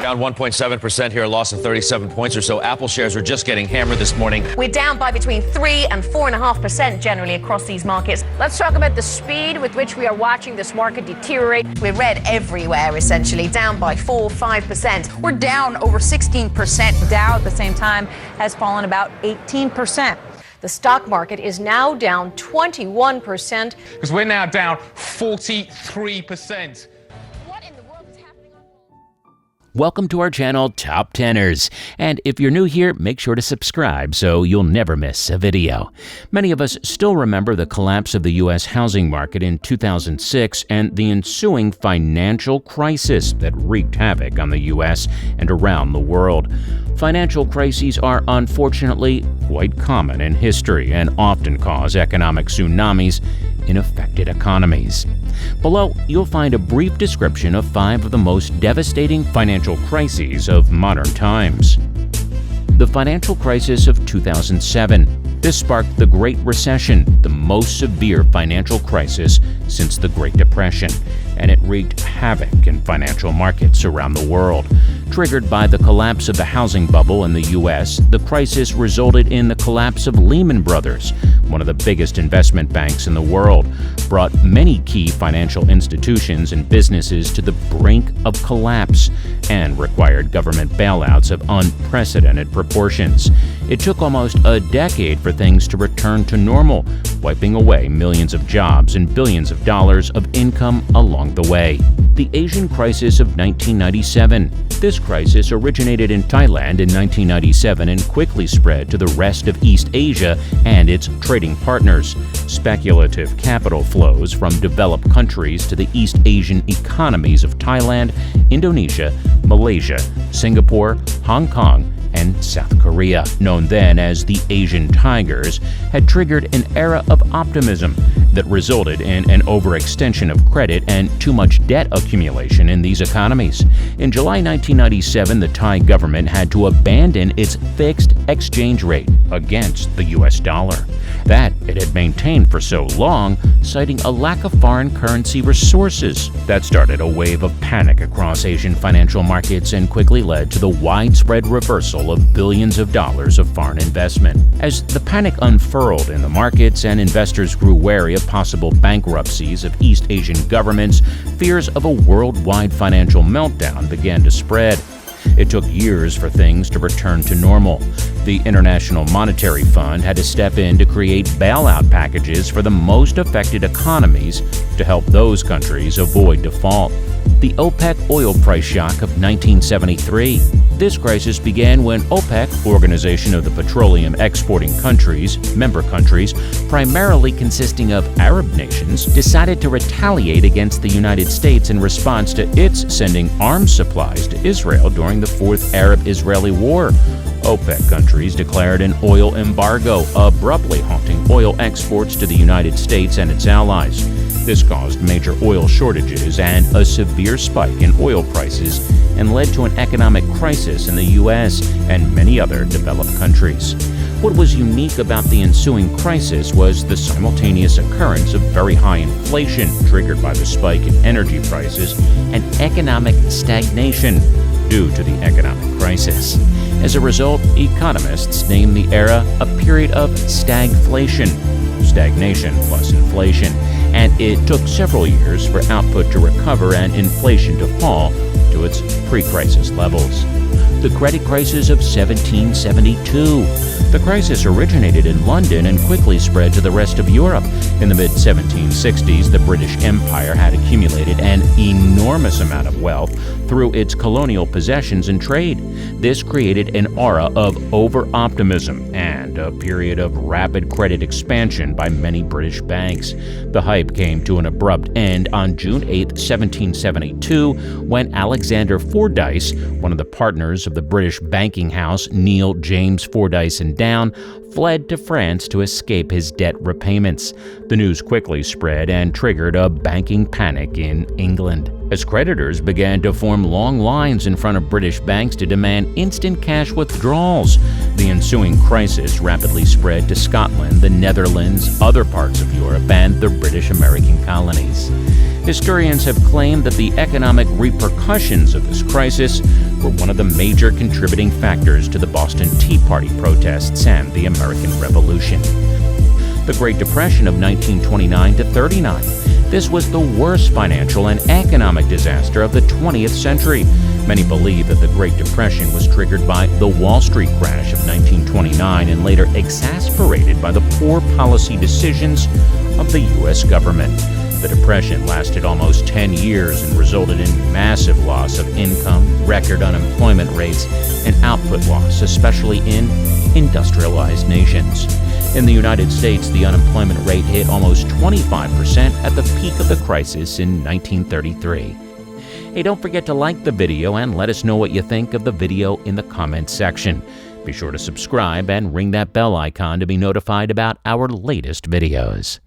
Down 1.7% here, a loss of 37 points or so. Apple shares are just getting hammered this morning. We're down by between 3 and 4.5% generally across these markets. Let's talk about the speed with which we are watching this market deteriorate. We're red everywhere, essentially, down by 4-5%. We're down over 16%. Dow at the same time has fallen about 18%. The stock market is now down 21%. Because we're now down 43%. Welcome to our channel, Top Teners. And if you're new here, make sure to subscribe so you'll never miss a video. Many of us still remember the collapse of the U.S. housing market in 2006 and the ensuing financial crisis that wreaked havoc on the U.S. and around the world. Financial crises are unfortunately quite common in history and often cause economic tsunamis in affected economies. Below, you'll find a brief description of 5 of the most devastating financial crises of modern times. The financial crisis of 2007. This sparked the Great Recession, the most severe financial crisis since the Great Depression, and it wreaked havoc in financial markets around the world. Triggered by the collapse of the housing bubble in the U.S., the crisis resulted in the collapse of Lehman Brothers, one of the biggest investment banks in the world, brought many key financial institutions and businesses to the brink of collapse, and required government bailouts of unprecedented proportions. It took almost a decade for things to return to normal, wiping away millions of jobs and billions of dollars of income along the way. The Asian crisis of 1997. This crisis originated in Thailand in 1997 and quickly spread to the rest of East Asia and its trading partners. Speculative capital flows from developed countries to the East Asian economies of Thailand, Indonesia, Malaysia, Singapore, Hong Kong, and South Korea, known then as the Asian Tigers, had triggered an era of optimism that resulted in an overextension of credit and too much debt accumulation in these economies. In July 1997, the Thai government had to abandon its fixed exchange rate against the U.S. dollar that it had maintained for so long, citing a lack of foreign currency resources. That started a wave of panic across Asian financial markets and quickly led to the widespread reversal of billions of dollars of foreign investment. As the panic unfurled in the markets and investors grew wary of possible bankruptcies of East Asian governments, fears of a worldwide financial meltdown began to spread. It took years for things to return to normal. The International Monetary Fund had to step in to create bailout packages for the most affected economies to help those countries avoid default. The OPEC oil price shock of 1973. This crisis began when OPEC, Organization of the Petroleum Exporting Countries, member countries, primarily consisting of Arab nations, decided to retaliate against the United States in response to its sending arms supplies to Israel during the Fourth Arab-Israeli War. OPEC countries declared an oil embargo, abruptly halting oil exports to the United States and its allies. This caused major oil shortages and a severe spike in oil prices and led to an economic crisis in the U.S. and many other developed countries. What was unique about the ensuing crisis was the simultaneous occurrence of very high inflation triggered by the spike in energy prices and economic stagnation due to the economic crisis. As a result, economists name the era a period of stagflation, stagnation plus inflation, and it took several years for output to recover and inflation to fall to its pre-crisis levels. The credit crisis of 1772. The crisis originated in London and quickly spread to the rest of Europe. In the mid-1760s, the British Empire had accumulated an enormous amount of wealth through its colonial possessions and trade. This created an aura of over-optimism and a period of rapid credit expansion by many British banks. The hype came to an abrupt end on June 8, 1772, when Alexander Fordyce, one of the partners of the British banking house Neil James Fordyce and Down, fled to France to escape his debt repayments. The news quickly spread and triggered a banking panic in England, as creditors began to form long lines in front of British banks to demand instant cash withdrawals. The ensuing crisis rapidly spread to Scotland, the Netherlands, other parts of Europe, and the British American colonies. Historians have claimed that the economic repercussions of this crisis were one of the major contributing factors to the Boston Tea Party protests and the American Revolution. The Great Depression of 1929 to 39. This was the worst financial and economic disaster of the 20th century. Many believe that the Great Depression was triggered by the Wall Street crash of 1929 and later exacerbated by the poor policy decisions of the U.S. government. The Depression lasted almost 10 years and resulted in massive loss of income, record unemployment rates, and output loss, especially in industrialized nations. In the United States, the unemployment rate hit almost 25% at the peak of the crisis in 1933. Hey, don't forget to like the video and let us know what you think of the video in the comments section. Be sure to subscribe and ring that bell icon to be notified about our latest videos.